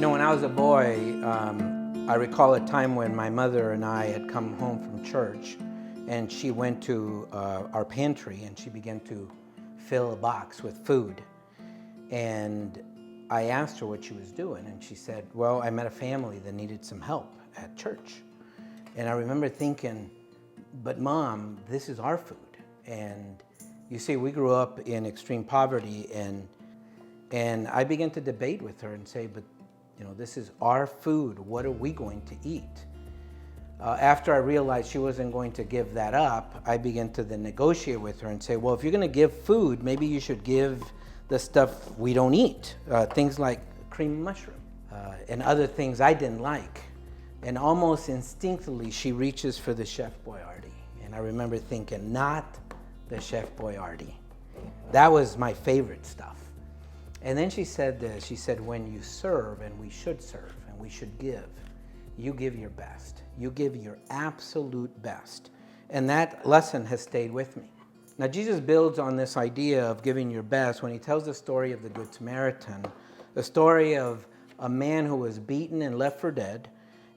You know, when I was a boy, I recall a time when my mother and I had come home from church, and she went to our pantry and she began to fill a box with food. And I asked her what she was doing, and she said, well, I met a family that needed some help at church. And I remember thinking, but Mom, this is our food. And you see, we grew up in extreme poverty, and I began to debate with her and say, but you know, this is our food. What are we going to eat? After I realized she wasn't going to give that up, I began to then negotiate with her and say, well, if you're going to give food, maybe you should give the stuff we don't eat, things like cream mushroom and other things I didn't like. And almost instinctively, she reaches for the Chef Boyardee. And I remember thinking, not the Chef Boyardee. That was my favorite stuff. And then she said this, she said, when you serve, and we should serve, and we should give, you give your best. You give your absolute best. And that lesson has stayed with me. Now, Jesus builds on this idea of giving your best when he tells the story of the Good Samaritan, the story of a man who was beaten and left for dead,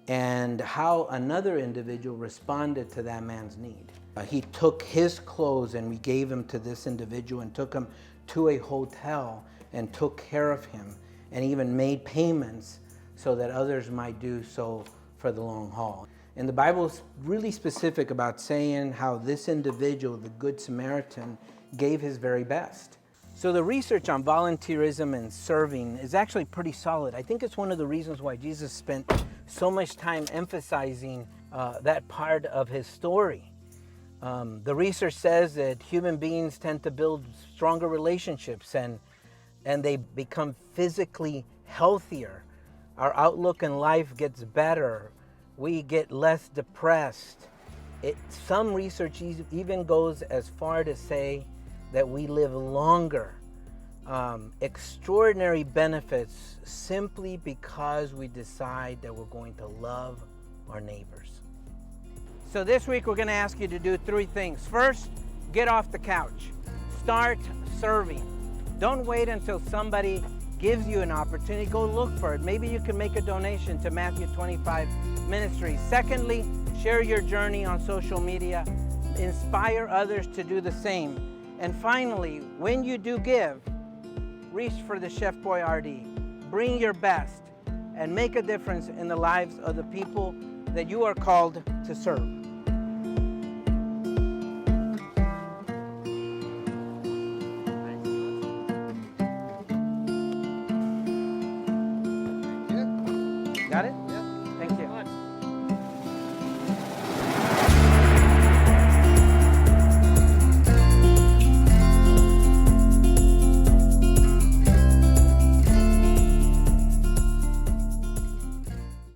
and how another individual responded to that man's need. He took his clothes and we gave him to this individual and took him to a hotel and took care of him and even made payments so that others might do so for the long haul. And the Bible is really specific about saying how this individual, the Good Samaritan, gave his very best. So the research on volunteerism and serving is actually pretty solid. I think it's one of the reasons why Jesus spent so much time emphasizing that part of his story. The research says that human beings tend to build stronger relationships and they become physically healthier. Our outlook in life gets better. We get less depressed. Some research even goes as far to say that we live longer. Extraordinary benefits simply because we decide that we're going to love our neighbors. So this week we're going to ask you to do 3 things. First, get off the couch. Start serving. Don't wait until somebody gives you an opportunity. Go look for it. Maybe you can make a donation to Matthew 25 Ministries. Secondly, share your journey on social media. Inspire others to do the same. And finally, when you do give, reach for the Chef Boyardee. Bring your best and make a difference in the lives of the people that you are called to serve. Got it?